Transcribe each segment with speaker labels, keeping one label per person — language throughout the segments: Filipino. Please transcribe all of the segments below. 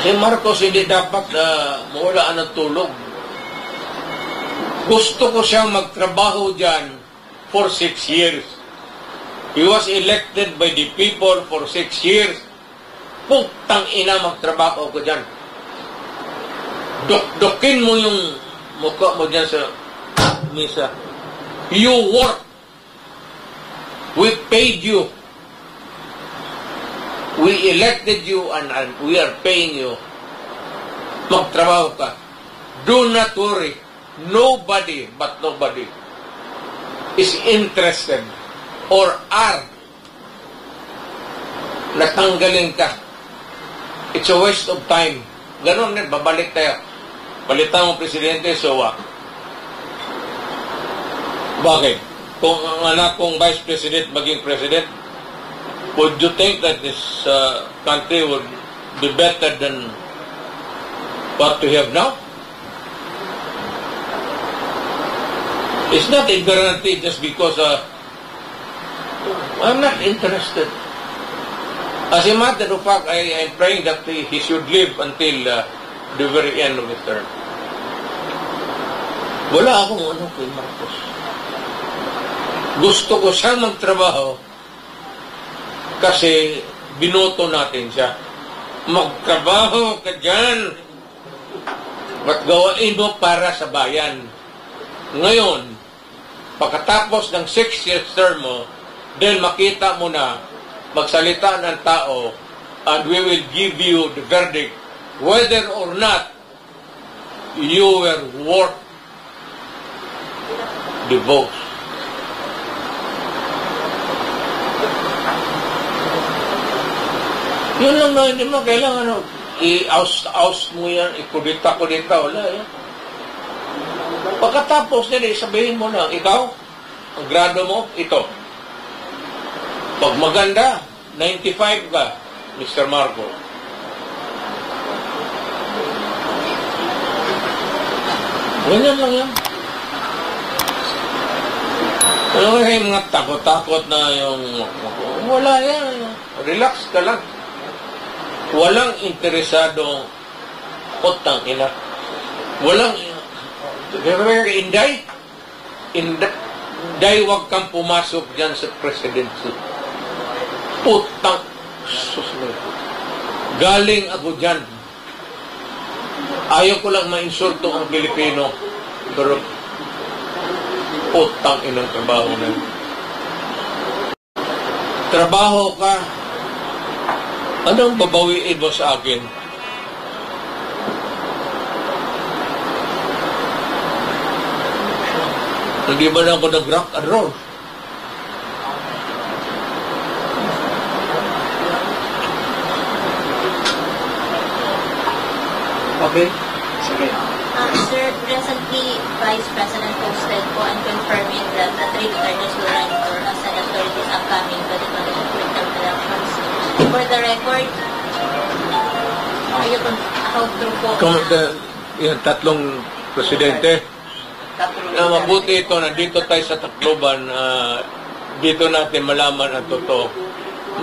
Speaker 1: Si Marcos hindi dapat mawalaan ng tulog. Gusto ko siyang magtrabaho dyan for 6 years. He was elected by the people for 6 years. Putang ina, magtrabaho ko dyan. Dok-dokin mo yung mukha mo dyan sa misa. You work. We paid you. We elected you and we are paying you. Magtrabaho ka. Do not worry. Nobody but nobody is interested or are natanggalin ka. It's a waste of time. Ganon din, babalik tayo. Balitan mo Presidente, so bakit? Kung ang anak kong Vice President maging President, would you think that this country would be better than what we have now? It's not a guarantee just because I'm not interested. As a matter of fact, I'm praying that he should live until the very end of his term. Wala akong ano kay Marcos. Gusto ko siyang magtrabaho kasi binoto natin siya. Magtrabaho ka dyan at gawain mo para sa bayan. Ngayon, pagkatapos ng 6 years term mo, then makita mo na magsalita ng tao and we will give you the verdict whether or not you were worth the vote. Yun lang na, hindi mo kailangan i-oust mo yan, ikudita-kudita, wala yan. Pagkatapos nila, sabihin mo na, ikaw, ang grado mo, ito. Pag maganda, 95 ka, Mr. Marco. Ganyan lang yan. Ano kaya yung mga takot-takot na yung... Wala yan. Relax ka lang. Walang interesado putang ina. Walang... Inday? Inday, wag kang pumasok dyan sa presidency. Putang... Galing ako dyan. Ayaw ko lang ma-insulto ang Pilipino. Pero... Putang inang trabaho na. Trabaho ka. Anong babawiin mo sa akin? Hindi ba na ako nag-rock and roll? Okay? Sige.
Speaker 2: Sir, recently, Vice President posted po and confirming that three Dutertes will run for Senate this upcoming 2022 midterm elections. For the record, how true po?
Speaker 1: Yung tatlong presidente, na mabuti ito, nandito tayo sa Tacloban, dito natin malaman ang totoo.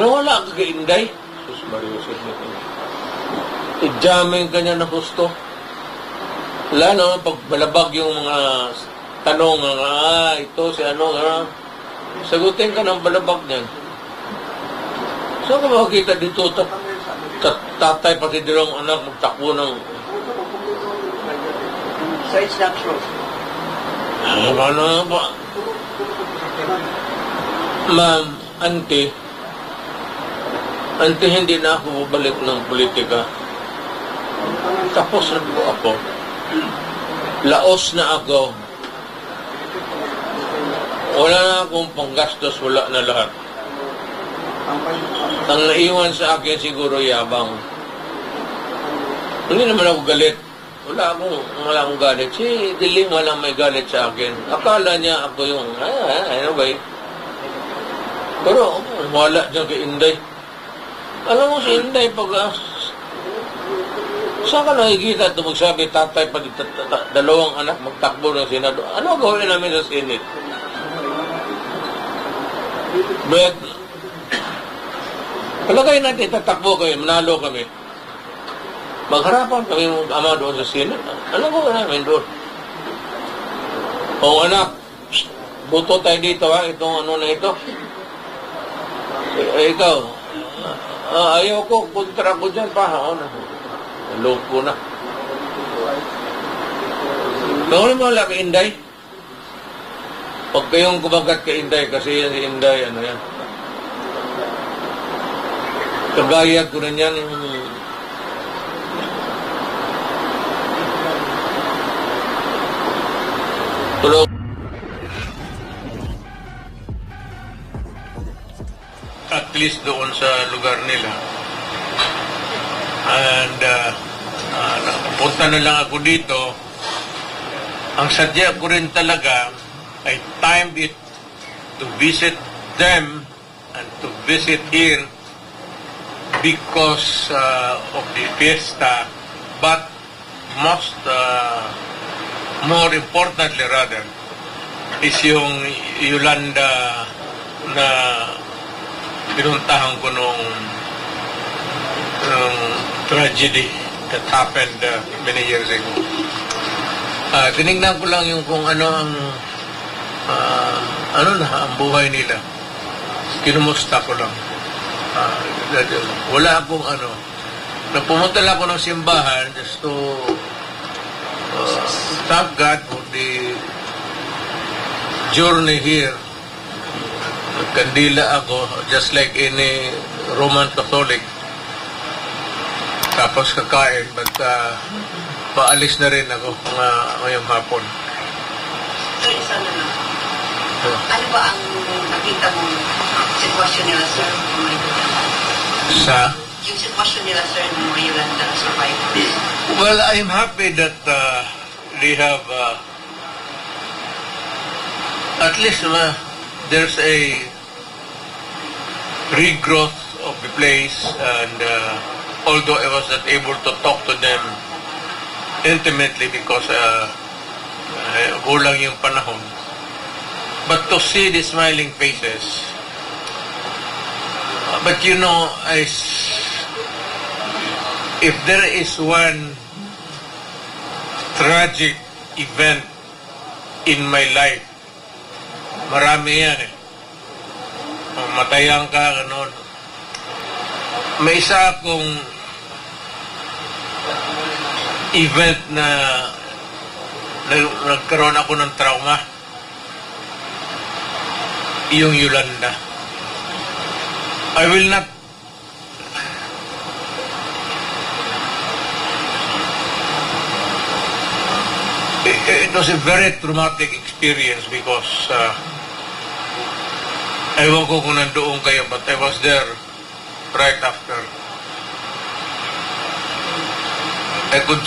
Speaker 1: Nawala ka kay Inday? Sus Mario, i-jamming ka niya na gusto. Wala naman, pag malabag yung mga tanong, ito, si ano, sagutin ka ng balabag niyan. Saan ka makikita dito, tatay pati dalawang anak, magtakbo ng...
Speaker 3: So it's not true.
Speaker 1: Ano ba? Ma'am, auntie, hindi na ako bumalik ng politika. Tapos na po ako. Laos na ako. Wala na akong panggastos, wala na lahat. Ang naiwan sa akin siguro yabang. Hindi naman ako galit. Wala akong galit. Si Diling walang may galit sa akin. Akala niya ako yung, ano ba eh. Pero wala dyan kay Inday. Alam mo si Inday pag... Saan ka nakikita ito magsabi, tatay pa dalawang anak magtakbo ng Senado? Ano gawin namin sa Senate? But, palagay natin, tatakbo kayo, manalo kami. Magharapan kami mag-ama doon sa sino. Ano ko namin doon? O anak, buto tayo dito ha, itong ano na ito. Ikaw, ayaw ko, kontra ko dyan pa. Loob ko na. Kung mo wala kay Inday, huwag kayong kumagat kay Inday kasi yan si Inday, ano yan. Kagaya ko na yan, tulog. At least doon sa lugar nila. And punta na lang ako dito. Ang sadya ko rin talaga, I timed it to visit them and to visit here because of the fiesta, but more importantly rather, is yung Yolanda na pinuntahan ko nung tragedy that happened many years ago. Tinignan ko lang yung kung ano ang ang buhay nila. Kinumusta ko lang. Wala akong pumunta lang ako ng simbahan just to thank God for the journey here. Nagkandila ako just like any Roman Catholic. Tapos kakain, but paalis na rin ako ngayong hapon.
Speaker 3: Sir, isa na lang. Ano ba ang nakita mong sitwasyon nila, sir, ng mga Yolanda?
Speaker 1: Sa?
Speaker 3: Yung sitwasyon nila, sir, ng mga Yolanda survivors.
Speaker 1: Well, I'm happy that they have at least there's a regrowth of the place, and although I was not able to talk to them intimately because kulang yung panahon, but to see the smiling faces, but you know, if there is one tragic event in my life, marami yan eh. Matayan ka, gano'n. May isa akong event na nagkaroon ako ng trauma. Yung Yolanda. I will not it was a very traumatic experience because ewan ko kung nandoon kayo, but I was there right after. I could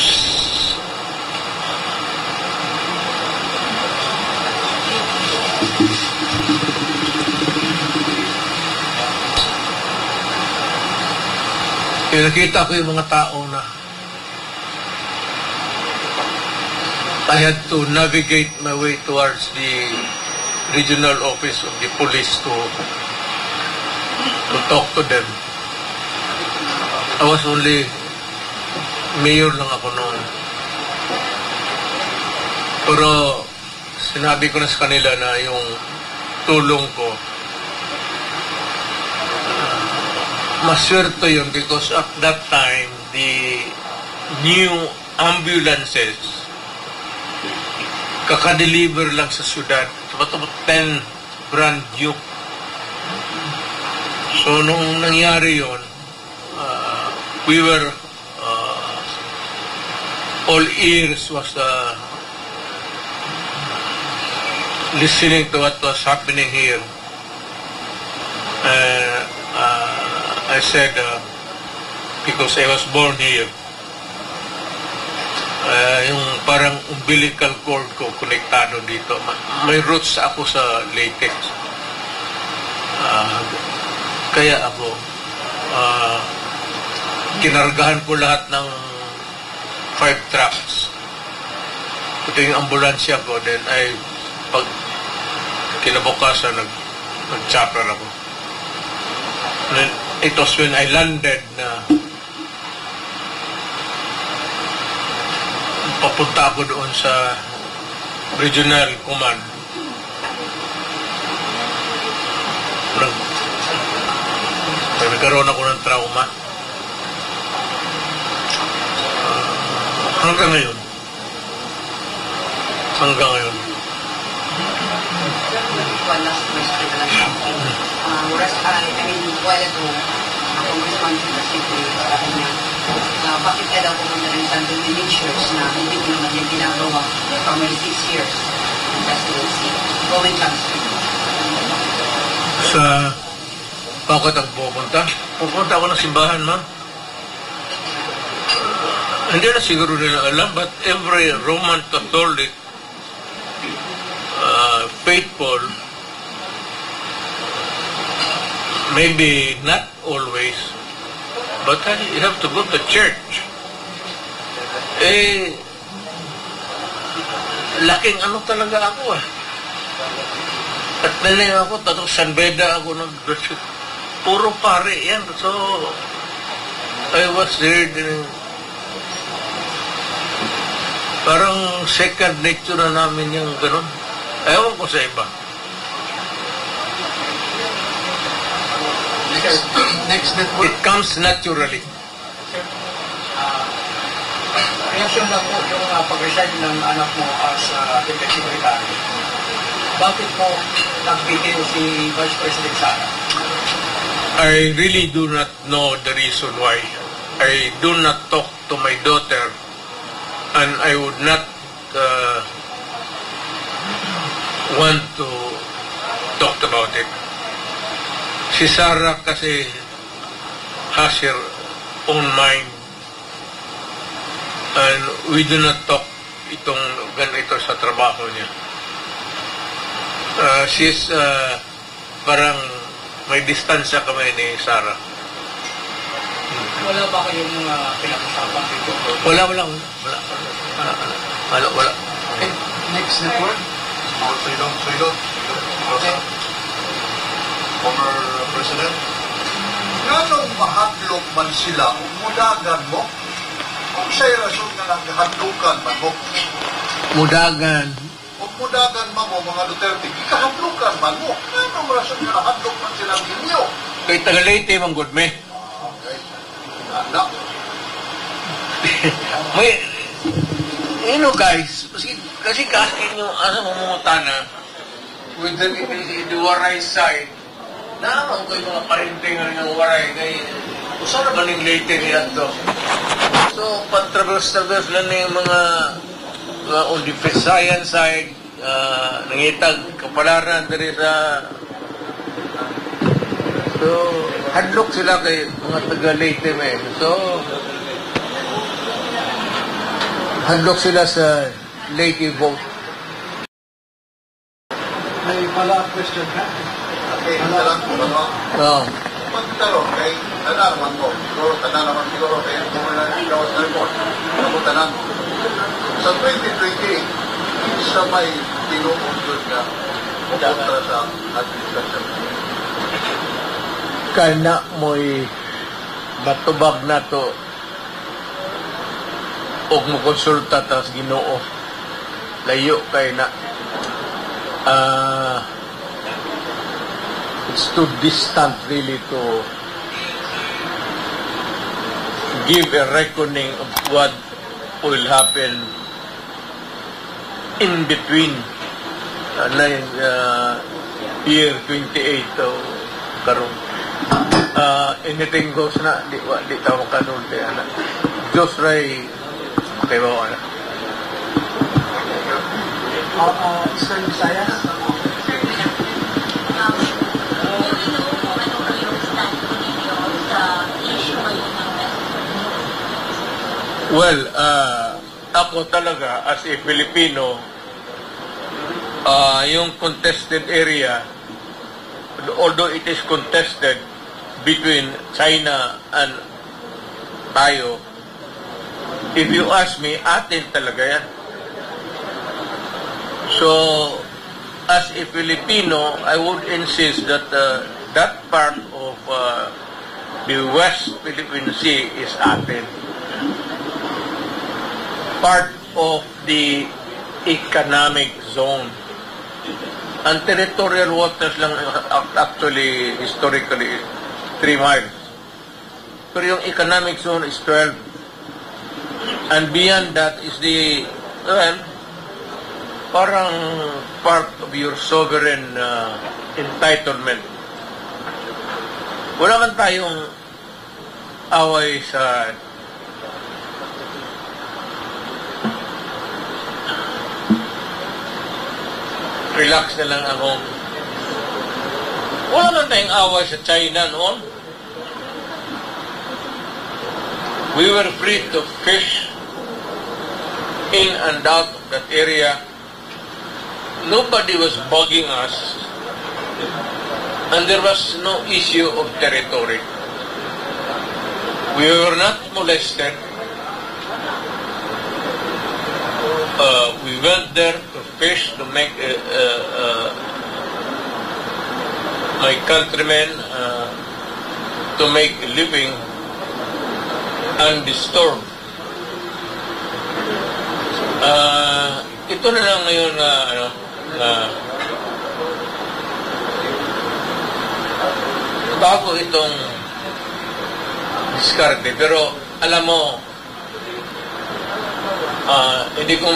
Speaker 1: nakita ko yung mga tao na I had to navigate my way towards the regional office of the police to talk to them. I was only mayor lang ako noon. Pero sinabi ko na sa kanila na yung tulong ko, maswerte yun because at that time, the new ambulances kaka-deliver lang sa syudad. About 10 brand new. So, nung nangyari yun, we were all ears was listening to what was happening here. I said, because I was born here, yung parang umbilical cord ko konektado dito. May roots ako sa latex. Kaya ako, kinargahan ko lahat ng 5 trucks. Ito yung ambulansya ko. Then pag kinabukasan, nag-chopper ako. Then, it was when I landed na papunta ako doon sa regional command. Nagkaroon ako ng trauma. Hanggang ngayon.
Speaker 3: One last question na lang. While ago, Congressman City, sabi niya, bakit kaya daw pumunta rin sa measures na hindi ko naman yung ginagawa for my 6 years in presidency. Going transfer.
Speaker 1: Sa bakit ang pupunta? Pupunta ako ng simbahan, ma'am. Hindi na siguro nila alam, but every Roman Catholic faithful, maybe not always, but you have to go to church. Laking ano talaga ako At naling ako, tatong San Beda ako puro pare yan. So, I was there. Parang second nature na namin yung gano'n. Ewan ko sa iba.
Speaker 4: Next network.
Speaker 1: It comes naturally.
Speaker 4: Reaction lang po yung pag-resign ng anak mo as Deputy Secretary. Bakit mo nagbitiw si Vice President Sara?
Speaker 1: I really do not know the reason why. I do not talk to my daughter, and I would not want to talk about it. Si Sarah kasi has her own mind, and we do not talk itong ganito sa trabaho niya. She's parang may distansya kami ni Sarah.
Speaker 4: Wala ba kayong pinag-usapan dito?
Speaker 1: Wala.
Speaker 4: Okay. Next network.
Speaker 5: Former President, nganong mahadlok man sila, mudagan mo? Kung sa'y rason nga naghadlukan man mo,
Speaker 1: Mudagan.
Speaker 5: kung mudagan man mo, mga Duterte, ikahadlukan man mo, nganong rason nga nahadlok man sila ninyo?
Speaker 1: Kay Tagalite, manggod me.
Speaker 5: Okay. Anak.
Speaker 1: May, guys, kasi kaskin yung asa mamumutana with the waray side, naman ko yung mga parinting ng waray, kay usa na ba ning late niya to? So, pag-traverse lang yung mga on the Visayan side, nangitag kapalaran dari sa so, hadlok sila kay mga taga-Leyte men. So, hadlok sila sa Leyte vote.
Speaker 4: May follow-up question ka?
Speaker 5: Okay, talang ko ba?
Speaker 1: Oh.
Speaker 5: Pagtalong kay naman ko, siguro kay kung na ikaw sa report, nabutan sa 2028, isa may tinuungkod na kontra sa administrasyon.
Speaker 1: Kana mo'y matubag na to og mo konsulta ta sa Ginoo. Layo kay na it's too distant really to give a reckoning of what will happen in between year 28 to karon. Anything goes na di tawo kanon kay ana. Diyos ray kay bawa na.
Speaker 4: Eastern Visayas?
Speaker 1: Well, ako talaga as a Filipino, yung contested area, although it is contested between China and tayo, if you ask me, atin talaga yan. So, as a Filipino, I would insist that that part of the West Philippine Sea is atin. Part of the economic zone. Ang territorial waters lang actually historically 3 miles. Pero yung economic zone is 12. And beyond that is the, well, parang part of your sovereign entitlement. Wala man tayong away sa relax na lang akong wala man tayong away sa China noon. We were free to fish in and out of that area. Nobody was bugging us, and there was no issue of territory. We were not molested. We went there to fish, to make my countrymen to make a living undisturbed. Ito na lang ngayon na bago itong diskarte, pero alam mo, hindi ko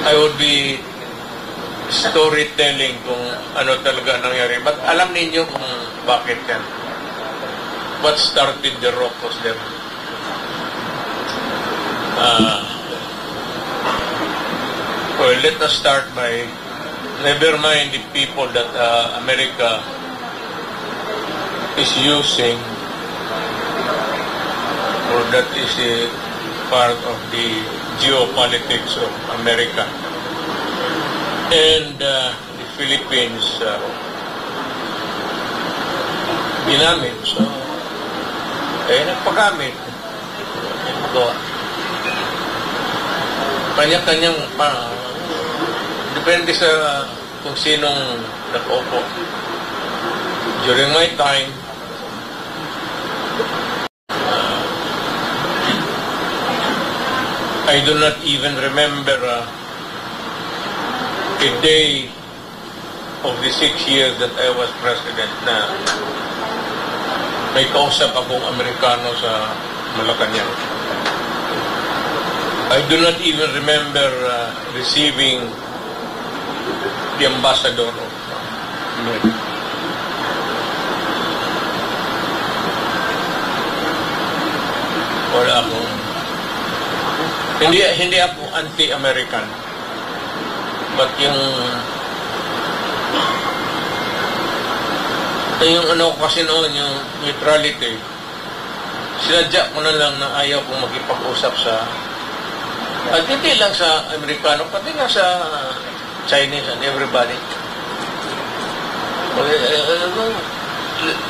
Speaker 1: I would be storytelling kung ano talaga nangyari. But alam ninyo kung bakit yan. What started the rock was there. Well, let us start by never mind the people that America is using, or that is a part of the geopolitics of America. And the Philippines ginamit. So, nagpagamit. Kanya-kanyang depende sa kung sinong nag-opo. During my time, I do not even remember a day of the 6 years that I was president na may kausap akong Amerikano sa Malacanang. I do not even remember receiving the ambassador of America. Wala akong hindi ako anti-American, but yung ano kasi noon, yung neutrality, sinadya ko na lang na ayaw kong magipag-usap sa at hindi lang sa Amerikano, pati nga sa Chinese and everybody.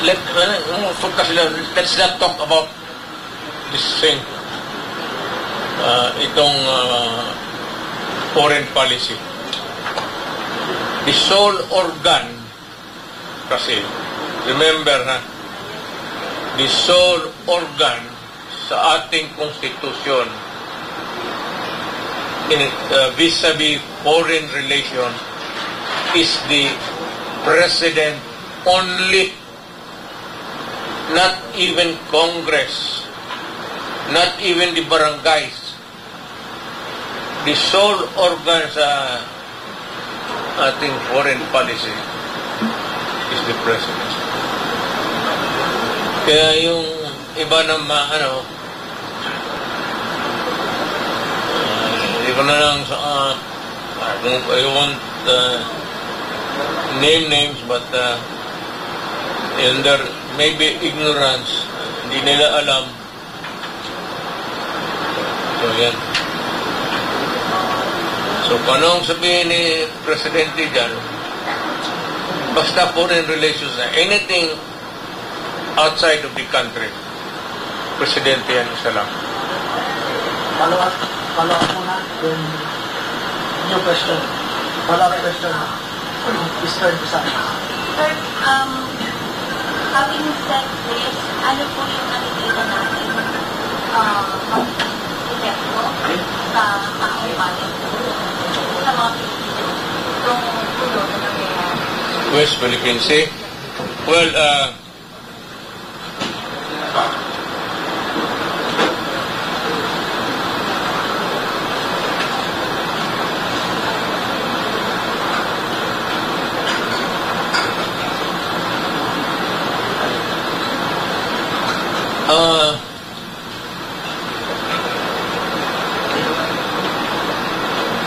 Speaker 1: Let's not talk about this thing. Itong foreign policy. The sole organ kasi, remember na, the sole organ sa ating konstitusyon vis-a-vis foreign relations is the president only, not even Congress, not even the barangays. The sole organ sa ating foreign policy is the president. Kaya yung iba na hindi ko na lang I won't name names, but in their maybe ignorance, hindi nila alam. So yan. So kung anong sabihin ni Presidente dyan, basta foreign relations na anything outside of the country, Presidente yan isa lang.
Speaker 4: Follow up muna, then new question. Follow up question. Is turn to sa
Speaker 2: Sir, having said this, ano po yung nakikita natin
Speaker 1: West Philippine Sea. Well,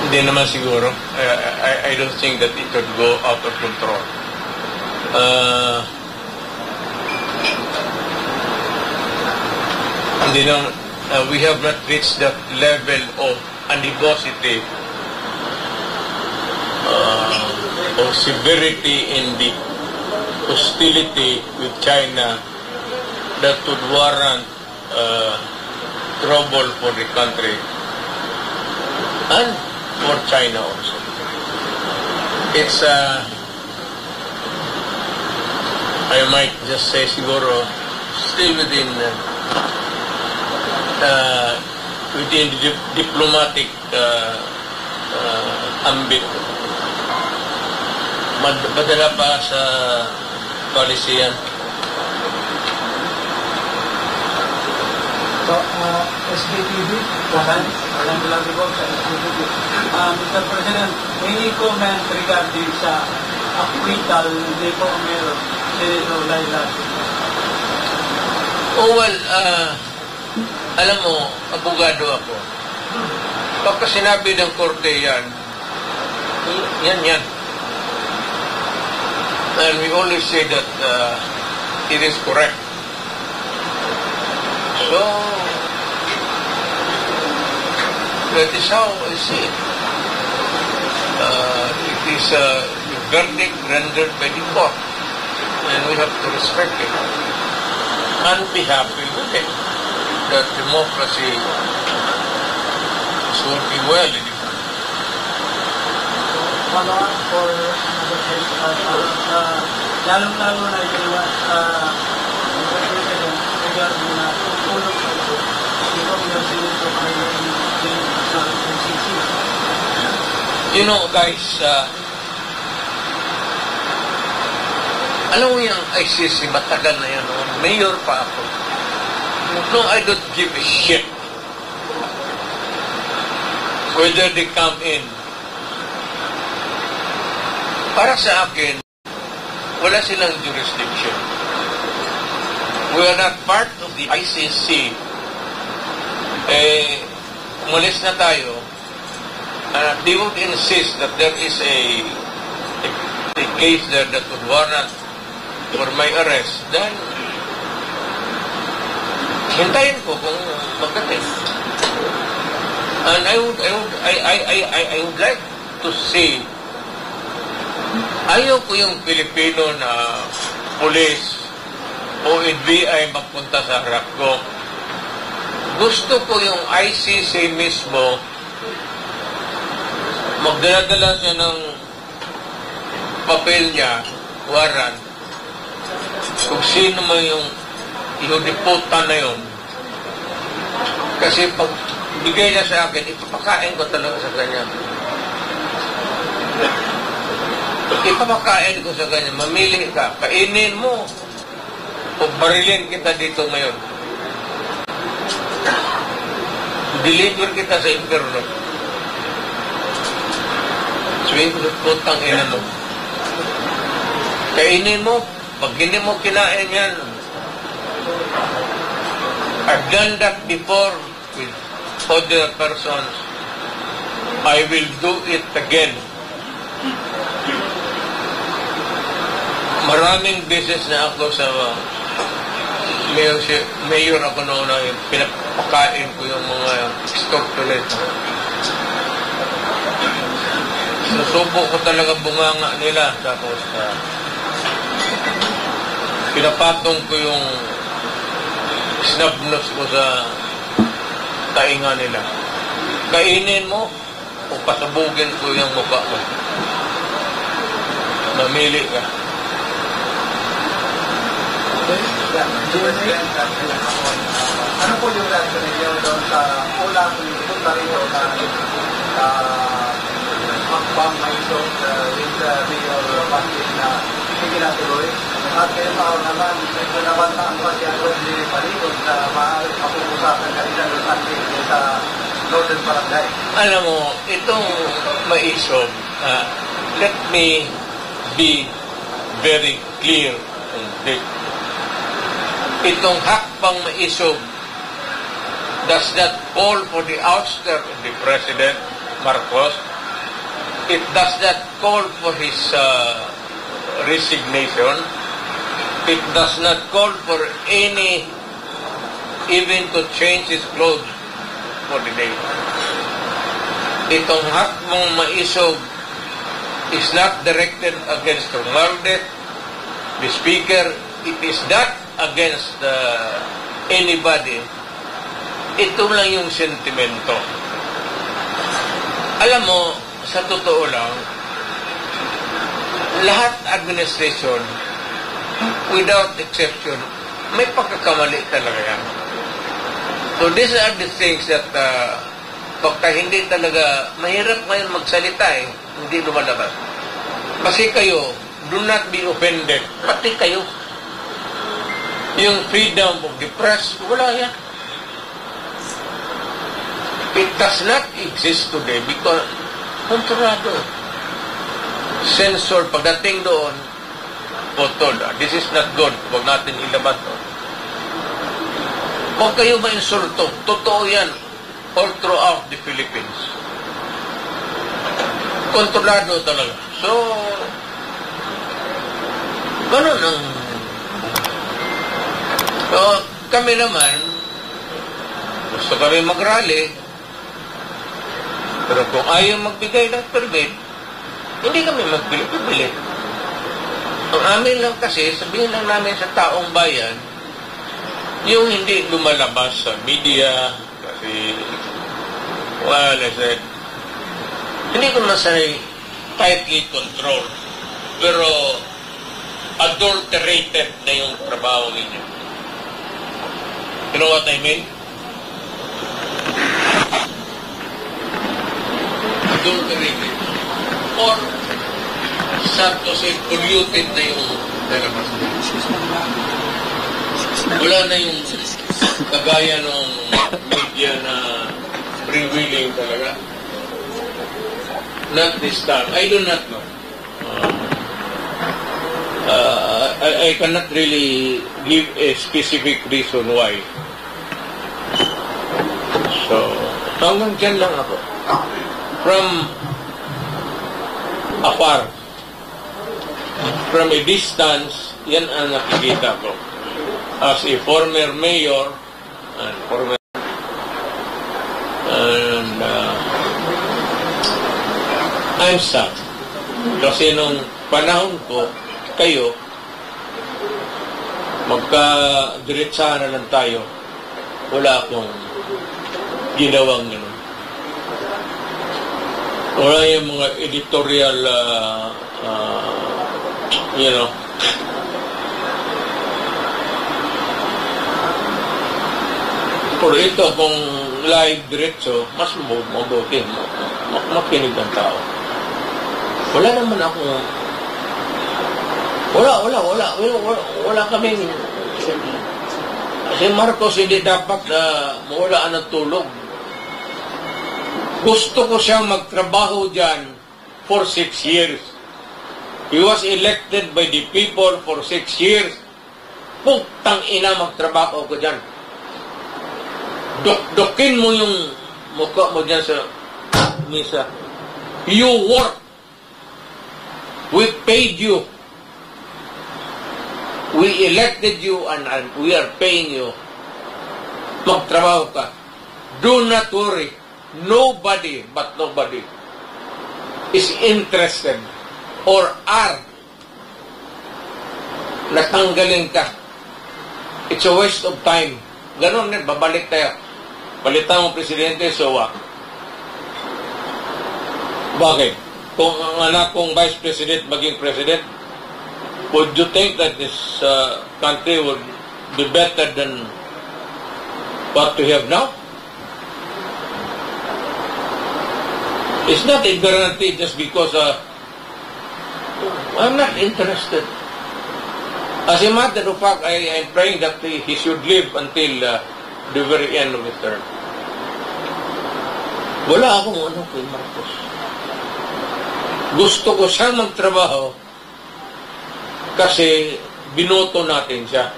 Speaker 1: hindi naman siguro. I don't think that it could go out of control. Hindi naman, we have not reached that level of animosity or severity in the hostility with China that would warrant trouble for the country and for China also. It's I might just say siguro still within the diplomatic ambit. Madala pa sa policy yan.
Speaker 6: So, SBTV, walang po sa SBTV. Mr. President, any comment regarding sa acquittal hindi po meron Senator Laila?
Speaker 1: Oh, well, alam mo, abogado ako. Pagka sinabi ng korte yan, yan. And we always say that it is correct. So, that is how I see it. It is a verdict rendered by the court, and we have to respect it and be happy with it. That democracy is working well in the country.
Speaker 6: Follow-up for lalong-lalo na yung Mr. President regarding na tulong sa ito. Ito yung Senator sa NCC.
Speaker 1: You know, guys, alam mo yung ICC, matagal na yan. Mayor pa ako. No, I don't give a shit whether they come in. Para sa akin, wala silang jurisdiction. We are not part of the ICC. Umalis na tayo. They would insist that there is a case there that would warrant for my arrest. Then, hintayin ko kung magdating. And I would like to see, ayaw ko yung Pilipino na police o NBI magpunta sa harap ko. Gusto ko yung ICC mismo magdala-dala siya ng papel niya, warrant, kung sino man yung ihudiputan na yun. Kasi pag bigay niya sa akin, ipapakain ko talaga sa kanya. Ipapakain ko sa kanya, mamili ka, kainin mo, o barilin kita dito ngayon. Deliver kita sa impyerno. Swing, putang ina mo. Kainin mo, pag hindi mo kinain yan. I've done that before with other persons. I will do it again. Maraming beses na ako sa mayor ako noon na pinapakain ko yung mga extortionate. Susubo ko talaga bunganga nila. Tapos, pinapatong ko yung snub nose ko sa tainga nila. Kainin mo o pasabugin ko yung mukha mo. Mamili ka.
Speaker 4: Ano po yung reaction ninyo doon sa ulang punta rin na makbang na ito with Mayor Patrick na
Speaker 6: hindi ginatuloy. At kaya naman, medyo nabantaan pa si Rodney Paligon na maaaring mapupusasan kanina ng Sunday sa Northern Barangay.
Speaker 1: Alam mo, itong maisob, let me be very clear on this. Itong hakbang maisob does not call for the ouster of the President Marcos. It does not call for his resignation. It does not call for any, even to change his clothes for the day. Itong hakbang maisog is not directed against Romualdez, the Speaker. It is not against anybody. Ito lang yung sentimento. Alam mo, sa totoo lang, lahat administration, without exception, may pagkakamali talaga yan. So these are the things that pagka hindi talaga, mahirap ngayon magsalita hindi lumalabas. Kasi kayo, do not be offended. Pati kayo. Yung freedom of the press, wala yan. It does not exist today because kontrolado. Censor, pagdating doon, potol, this is not good, huwag natin ilabas to. Huwag kayo ma-insulto. Totoo yan. All throughout the Philippines. Kontrolado talaga. So, ganun ang... So, kami naman, gusto kami mag-rally, pero kung ayaw magbigay ng permit, hindi kami magbili. Ang amin lang kasi, sabihin lang namin sa taong bayan, yung hindi lumalabas sa media, kasi, well, I said, hindi ko masanay tightly control, pero adulterated na yung trabaho ninyo. You know what I mean? Adulterated. Or, sad to say, polluted na yung lalabas. Wala na yung kagaya ng media na freewheeling talaga. Not this time. I do not know. I cannot really give a specific reason why. So, hanggang dyan lang ako. From afar, from a distance, yan ang nakikita ko. As a former mayor, and I'm sad. Kasi nung panahon ko, kayo, magka-diretsahan na lang tayo, wala akong ginawang gano'n. Wala yung mga editorial, Pero ito, kung live diretso, mas mabuti, makinig ang tao. Wala naman ako, wala kaming, si Marcos hindi dapat mawalaan ng tulog. Gusto ko siyang magtrabaho dyan for 6 years. He was elected by the people for 6 years. Putang ina, magtrabaho ko dyan. Dok-dokin mo yung mukha mo dyan sa misa. You work. We paid you. We elected you and we are paying you. Magtrabaho ka. Do not worry. Nobody is interested or are natanggalin ka. It's a waste of time. Ganon din, babalik tayo. Balitan mo presidente, so what? Bakit? Kung ang anak kong vice president maging president, would you think that this country would be better than what we have now? It's not a guarantee just because I'm not interested. As a matter of fact, I'm praying that he should live until the very end of his term. Wala akong ano kay Marcos. Gusto ko siyang magtrabaho kasi binoto natin siya.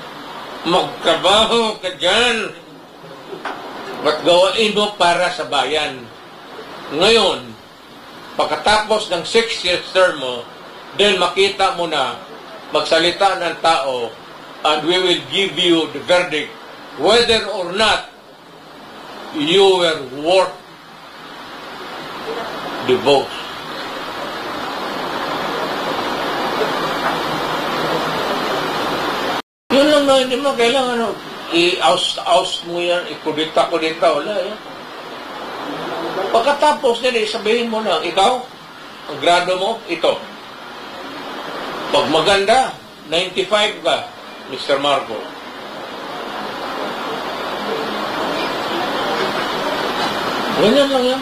Speaker 1: Magtrabaho ka dyan at gawain mo para sa bayan. Ngayon, pagkatapos ng 6 years term mo, then makita mo na magsalita ng tao and we will give you the verdict whether or not you were worth the vote. Yun lang na, hindi mo kailangan i-oust mo yan, ikudita, wala yan. Pagkatapos nila, sabihin mo na, ikaw, ang grado mo, ito. Pag maganda, 95 ka, Mr. Marco. Ganyan lang yan.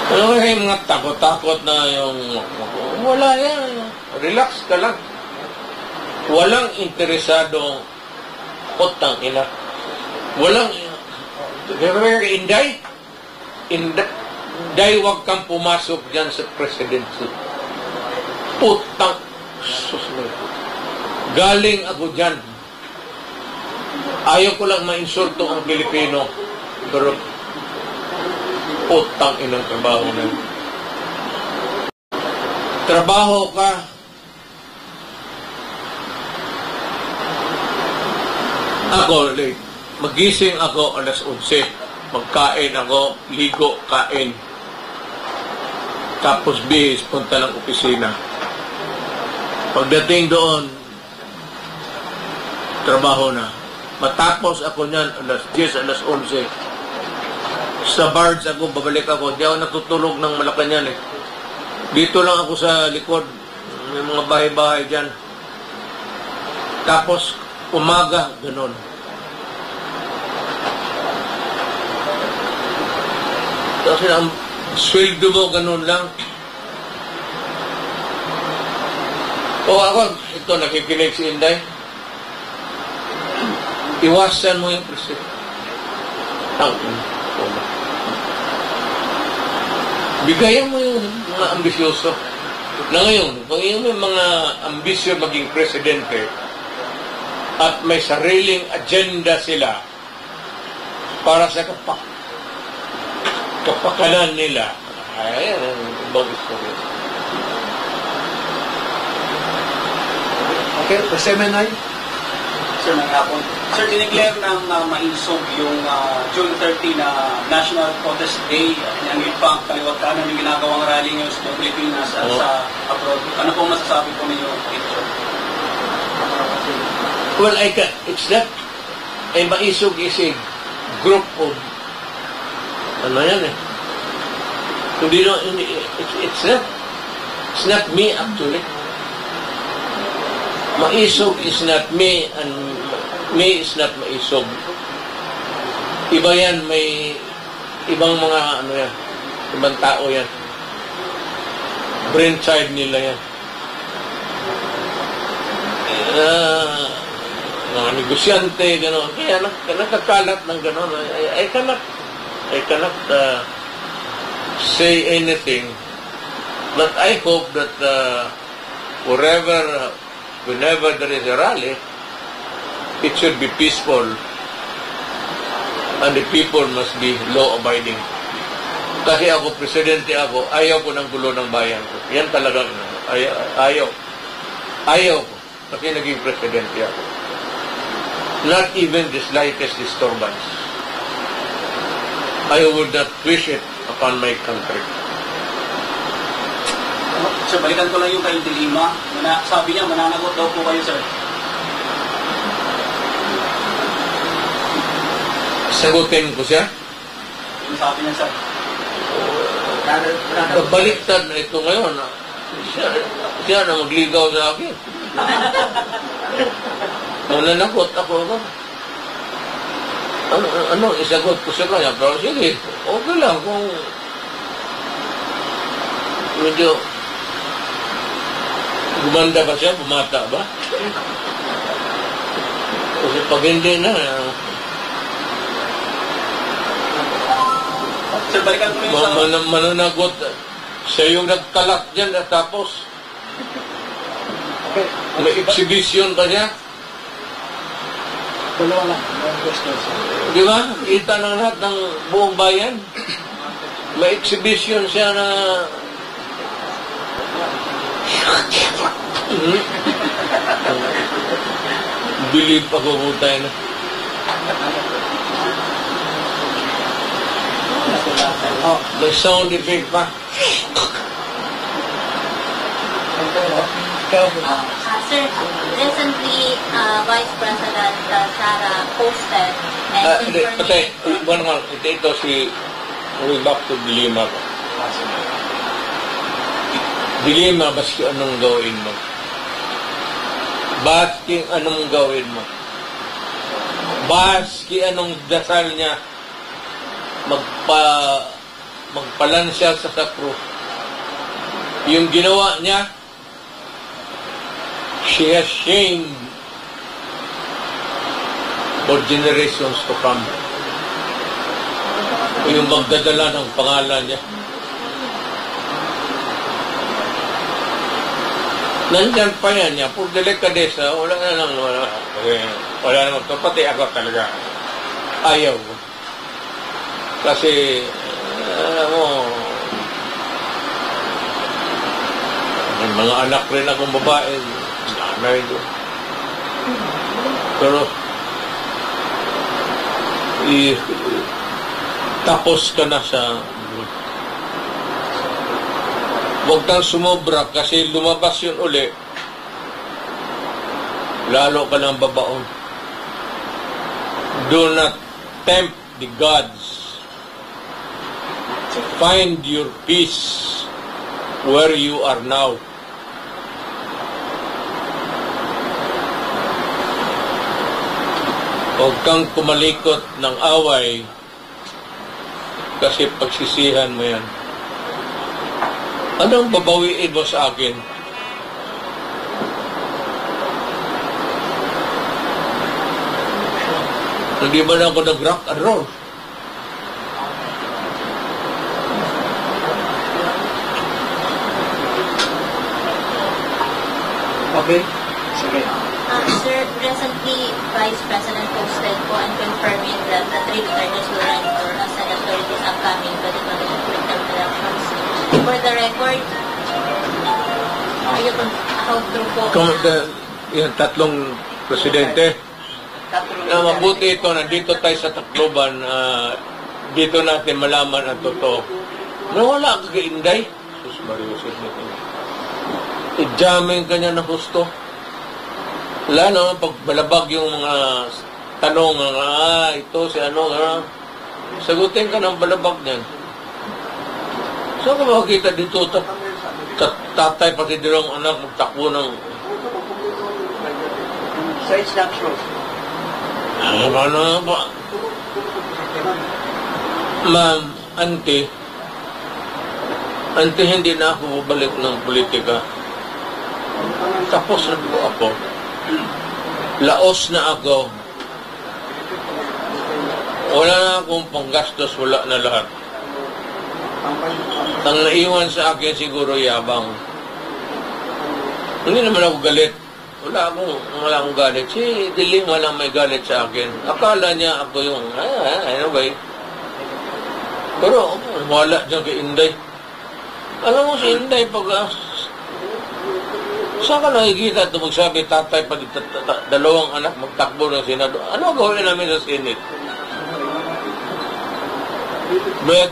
Speaker 1: Ano kaya yung mga takot-takot na yung... Wala yan. Relax ka lang. Walang interesado utang ina. Walang... Inday, wag kang pumasok dyan sa presidency. Putang susmay. Galing ako dyan. Ayaw ko lang ma-insulto ang Pilipino. Pero putang inang trabaho na yun. Trabaho ka. Ako, like, magising ako alas 11. Magkain ako, ligo, kain. Tapos bihis, punta lang opisina. Pagdating doon, trabaho na. Matapos ako niyan, alas 10, alas 11. Sa barge ako, babalik ako. Di ako natutulog ng Malacanang eh. Dito lang ako sa likod. May mga bahay-bahay dyan. Tapos, umaga, ganun. Kasi ang sweldo mo, ganun lang. O ako, ito, nakikinig si Inday. Iwasan mo yung president. Bigayan mo yung mga ambisyoso. Na ngayon, kung yung may mga ambisyo maging presidente at may sariling agenda sila para sa kapakanan nila, ayan ang ibang istorya.
Speaker 4: Okay, Semenay.
Speaker 7: Sir, may hapon. Sir, dineclare ng mainsog yung June 30 na National Protest Day. Ang pa, kaliwat ka ng ginagawang rally ngayon sa Pilipinas at sa abroad. Ano pong masasabi po ninyo dito, sir?
Speaker 1: Well, it's not, maisog is a group of, ano yan eh. It's not me actually. Maisog is not me and me is not maisog. Iba yan, may ibang mga ano yan, ibang tao yan. Brainchild nila yan. Mga negosyante, gano'n. Kaya nakakalat ng gano'n. I cannot say anything. But I hope that whenever there is a rally, it should be peaceful and the people must be law-abiding. Kasi ako, presidente ako, ayaw ko ng gulo ng bayan ko. Yan talaga, ayaw ko. Kasi naging presidente ako. Not even the slightest disturbance. I would not wish it upon my country.
Speaker 7: Sir, balikan ko lang yung kay Dilima. Sabi niya, mananagot daw po kayo, sir.
Speaker 1: Sagutin ko siya?
Speaker 7: Yung sabi niya, sir.
Speaker 1: Baliktad na ito ngayon. Siya na magligaw sa akin. Mananagot ako. Ano, isagot ko siya kanya. Pero sige, okay lang kung Gumanda ba siya? Bumata ba? Kasi pag hindi na,
Speaker 7: Sir, balikan ko yung sa...
Speaker 1: mananagot. Siya yung nagkalat dyan at tapos may exhibition pa siya.
Speaker 6: Dalawa lang. One question, sir.
Speaker 1: Di ba? Kita ng lahat ng buong bayan. May exhibition siya na bilib ako po tayo na. Oh, may sound effect pa.
Speaker 2: Sir, recently, Vice President Sara posted and
Speaker 1: Patay, ito si way back to Dilima ko. Dilima, baski anong gawin mo? Baski anong gawin mo? Baski anong dasal niya? Magpalansya sa sakro. Yung ginawa niya, she has shamed for generations to come. Yung magdadala ng pangalan niya. Nandyan pa yan niya, pur delikadesa, wala naman. Pati ako talaga. Ayaw. Kasi, alam mo, may mga anak rin akong babae, nanay doon. Pero, tapos ka na sa huwag kang sumobra kasi lumabas yun uli, lalo ka ng babaon. Do not tempt the gods. Find your peace where you are now. Huwag kang kumalikot ng away kasi pagsisihan mo yan. Anong babawiin mo sa akin? Hindi ba na ako nag-rock and roll?
Speaker 6: Okay? Sige.
Speaker 2: Sir, recently, Vice President posted po and confirming that the three Dutertes will run for senator this upcoming 2022 midterm elections. For the record, how true po
Speaker 1: Yung tatlong presidente. Mabuti ito, nandito tayo sa Tacloban, dito natin malaman ang totoo. Nawala ka kay Inday? Sus Mario, i-jamming ka niya na gusto. Wala naman pagbalabag yung mga tanong, ito si ano, sagutin ka ng balabag niyan. So kung makikita dito, tatay pati dalawang anak magtakbo ng...
Speaker 3: So it's not true.
Speaker 1: Ano ba? Ma'am, auntie, hindi na ako bumalik ng politika. Tapos na po ako. Laos na ako. Wala na akong panggastos, wala na lahat. Ang naiwan sa akin siguro yabang. Hindi naman ako galit. Wala akong galit. Si Diling walang may galit sa akin. Akala niya ako yung, anyway. Pero wala dyan kay Inday. Alam mo si Inday pag... Saan ka nakikita ito magsabi, tatay pa dalawang anak magtakbo ng Senado? Ano gawin namin sa Senate? But,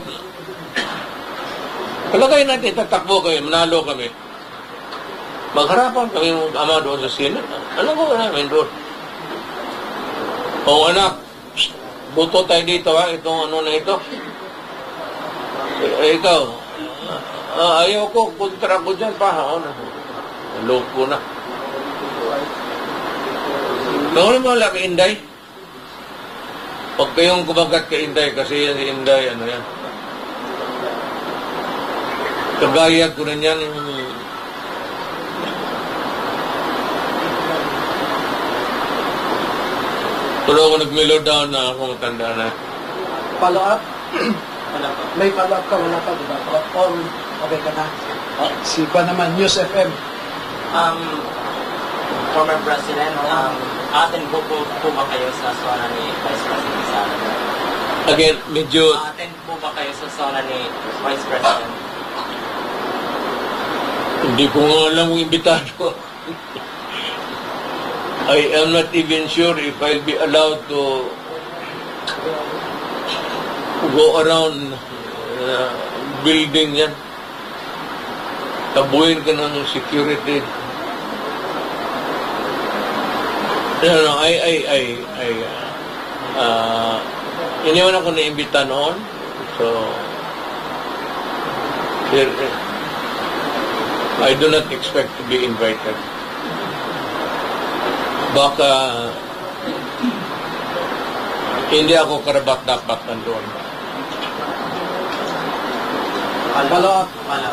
Speaker 1: palagay natin, tatakbo kami, manalo kami. Magharapan kami ng ama doon sa Senate. Ano gawin namin doon? O anak, buto tayo dito ha, itong ano na ito. Ikaw, ayaw ko, kontra ko dyan pa ha. Loko na. Bawal mo wala kay Inday? Huwag kayong kumagat kay Inday kasi yan si Inday, ano yan. Kagaya ko rin yan. Pero ako nag-mellow down na akong tanda na.
Speaker 8: Follow up?
Speaker 7: Wala pa.
Speaker 8: May follow up ka, wala pa, di ba? Or, okay ka na? Si pa naman, News FM.
Speaker 9: Former President, attend po ba kayo sa zona ni Vice President Sara?
Speaker 1: Again, medyo
Speaker 9: Attend po ba kayo sa zona ni Vice President?
Speaker 1: hindi ko nga alam kung imbitado. I am not even sure if I'll be allowed to go around building yan. Tabuhin ka ng security. No, iniwan ako na-imbita noon. So, I do not expect to be invited. Baka hindi ako karapat-dapat nandoon.
Speaker 8: Follow up.
Speaker 9: Wala.